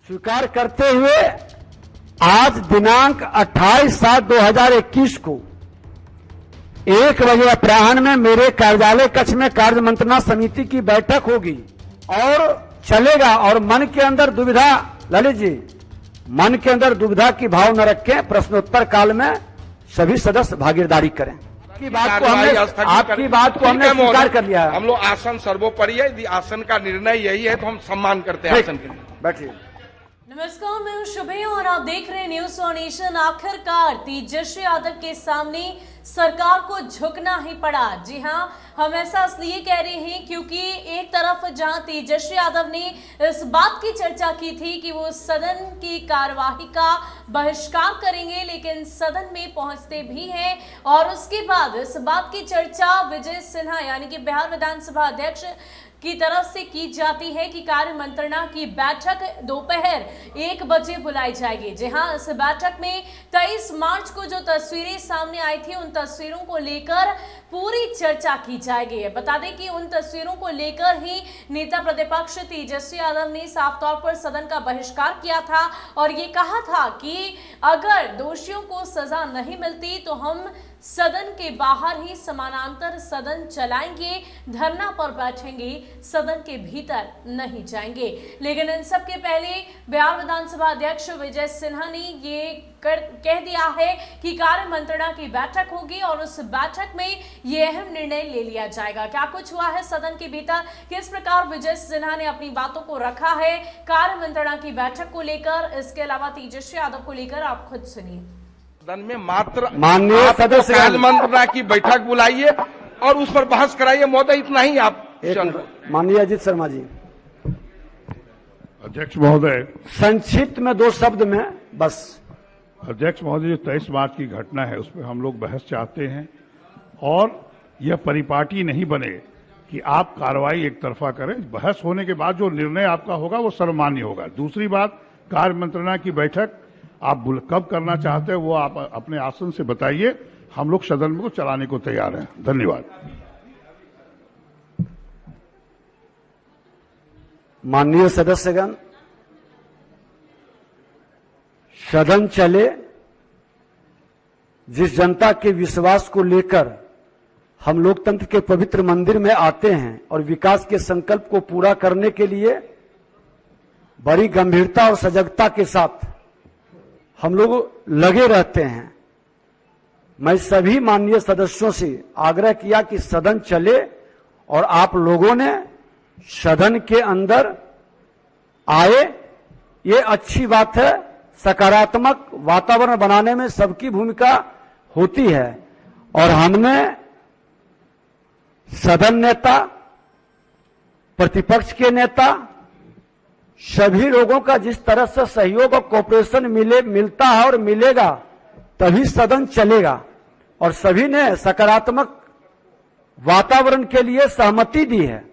स्वीकार करते हुए आज दिनांक 28/7/2021 को 1 बजे अपराह्न में मेरे कार्यालय कक्ष में कार्य मंत्रणा समिति की बैठक होगी और चलेगा। और मन के अंदर दुविधा, ललित जी, मन के अंदर दुविधा की भाव न रखें। प्रश्नोत्तर काल में सभी सदस्य भागीदारी करें। आपकी बात को हमने स्वीकार कर लिया है। हम लोग आसन सर्वोपरि है, यदि आसन का निर्णय यही है तो हम सम्मान करते हैं आसन के लिए। बैठिए। नमस्कार, मैं हूं शुभे और आप देख रहे हैं न्यूज ऑन नेशन। आखिरकार तेजस्वी यादव के सामने सरकार को झुकना ही पड़ा। जी हां, हम ऐसा इसलिए कह रहे हैं क्योंकि एक तरफ जहां तेजस्वी यादव ने इस बात की चर्चा की थी कि वो सदन की कार्यवाही का बहिष्कार करेंगे, लेकिन सदन में पहुंचते भी हैं और उसके बाद इस बात की चर्चा विजय सिन्हा यानी कि बिहार विधानसभा अध्यक्ष की तरफ से की जाती है कि कार्य मंत्रणा की बैठक दोपहर 1 बजे बुलाई जाएगी। जी हां, इस बैठक में 23 मार्च को जो तस्वीरें सामने आई थी उन तस्वीरों को लेकर पूरी चर्चा की जाएगी। बता दें कि उन तस्वीरों को लेकर ही नेता प्रतिपक्ष तेजस्वी यादव ने साफ तौर पर सदन का बहिष्कार किया था और ये कहा था कि अगर दोषियों को सजा नहीं मिलती तो हम सदन के बाहर ही समानांतर सदन चलाएंगे, धरना पर बैठेंगे, सदन के भीतर नहीं जाएंगे। लेकिन इन सब के पहले बिहार विधानसभा अध्यक्ष विजय सिन्हा ने ये कह दिया है कि कार्य मंत्रणा की बैठक होगी और उस बैठक में ये अहम निर्णय ले लिया जाएगा। क्या कुछ हुआ है सदन के भीतर, किस प्रकार विजय सिन्हा ने अपनी बातों को रखा है कार्य मंत्रणा की बैठक को लेकर, इसके अलावा तेजस्वी यादव को लेकर, आप खुद सुनिए। सदन में मात्र माननीय सदस्य कार्य मंत्रणा की बैठक बुलाइए और उस पर बहस कराइए महोदय, इतना ही आप। माननीय अजित शर्मा जी। अध्यक्ष महोदय, संक्षिप्त में 2 शब्द में बस। अध्यक्ष महोदय, जो 23 मार्च की घटना है उस पर हम लोग बहस चाहते हैं और यह परिपाटी नहीं बने कि आप कार्रवाई एक तरफा करें। बहस होने के बाद जो निर्णय आपका होगा वो सर्वमान्य होगा। दूसरी बात, कार्य मंत्रणा की बैठक आप कब करना चाहते हैं वो आप अपने आसन से बताइए। हम लोग सदन को चलाने को तैयार हैं। धन्यवाद। माननीय सदस्यगण, सदन चले, जिस जनता के विश्वास को लेकर हम लोकतंत्र के पवित्र मंदिर में आते हैं और विकास के संकल्प को पूरा करने के लिए बड़ी गंभीरता और सजगता के साथ हम लोग लगे रहते हैं। मैं सभी माननीय सदस्यों से आग्रह किया कि सदन चले और आप लोगों ने सदन के अंदर आए, ये अच्छी बात है। सकारात्मक वातावरण बनाने में सबकी भूमिका होती है और हमने सदन नेता, प्रतिपक्ष के नेता, सभी लोगों का जिस तरह से सहयोग और कोऑपरेशन मिलता है और मिलेगा तभी सदन चलेगा और सभी ने सकारात्मक वातावरण के लिए सहमति दी है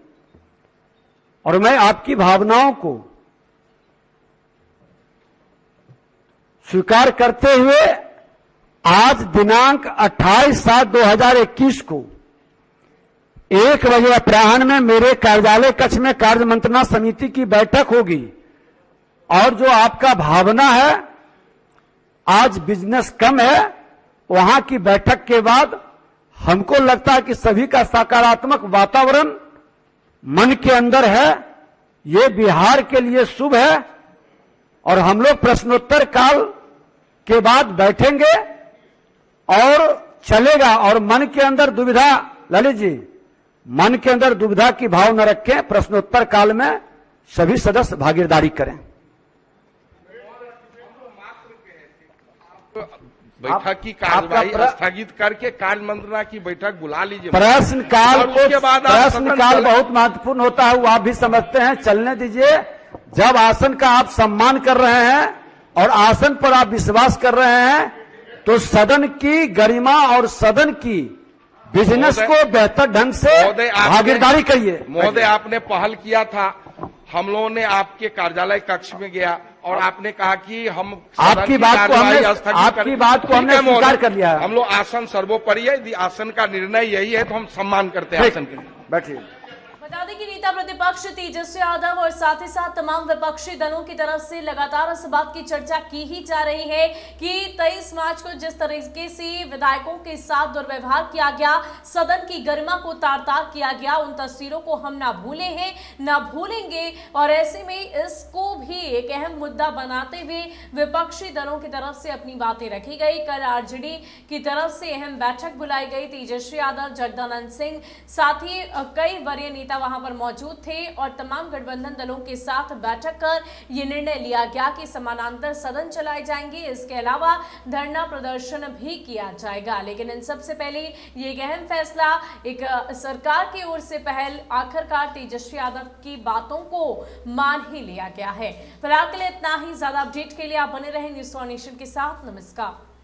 और मैं आपकी भावनाओं को स्वीकार करते हुए आज दिनांक 28/7/2021 को 1 बजे अपराह्न में मेरे कार्यालय कक्ष में कार्य मंत्रणा समिति की बैठक होगी और जो आपका भावना है आज बिजनेस कम है, वहां की बैठक के बाद हमको लगता है कि सभी का सकारात्मक वातावरण मन के अंदर है। ये बिहार के लिए शुभ है और हम लोग प्रश्नोत्तर काल के बाद बैठेंगे और चलेगा। और मन के अंदर दुविधा, ललित जी, मन के अंदर दुविधा की भाव न रखें। प्रश्नोत्तर काल में सभी सदस्य भागीदारी करें। बैठक की कार्यवाही स्थगित करके कार्य मंत्रणा की बैठक बुला लीजिए। प्रश्नकाल बहुत महत्वपूर्ण होता है, वो आप भी समझते हैं। चलने दीजिए। जब आसन का आप सम्मान कर रहे हैं और आसन पर आप विश्वास कर रहे हैं तो सदन की गरिमा और सदन की बिजनेस को बेहतर ढंग से भागीदारी करिए। महोदय, आपने पहल किया था, हम लोगों ने आपके कार्यालय कक्ष में गया और आपने कहा कि हम आपकी बात को हमने स्वीकार कर लिया है। हम लोग आसन सर्वोपरि है, यदि आसन का निर्णय यही है तो हम सम्मान करते हैं आसन के लिए। बैठिए। बता दें कि नेता नेता प्रतिपक्ष तेजस्वी यादव और साथ ही साथ तमाम विपक्षी दलों की तरफ से लगातार इस बात की चर्चा की ही जा रही है कि 23 मार्च को जिस तरीके से विधायकों के साथ दुर्व्यवहार किया गया, सदन की गरिमा को तार-तार किया गया, उन तस्वीरों को हम ना भूले हैं ना भूलेंगे। और ऐसे में इसको भी एक अहम मुद्दा बनाते हुए विपक्षी दलों की तरफ से अपनी बातें रखी गई। कल आरजेडी की तरफ से अहम बैठक बुलाई गई। तेजस्वी यादव, जगदानंद सिंह, साथ ही कई वरीय नेता वहां पर मौजूद थे और तमाम गठबंधन दलों के साथ बैठक कर यह निर्णय लिया गया कि समानांतर सदन चलाए जाएंगे। इसके अलावा धरना प्रदर्शन भी किया जाएगा। लेकिन इन सबसे पहले ये एक अहम फैसला एक सरकार की ओर से पहल आखिरकार तेजस्वी यादव की बातों को मान ही लिया गया है। फिलहाल के लिए इतना ही। ज्यादा अपडेट के लिए आप बने रहें न्यूज़ ऑन नेशन के साथ। नमस्कार।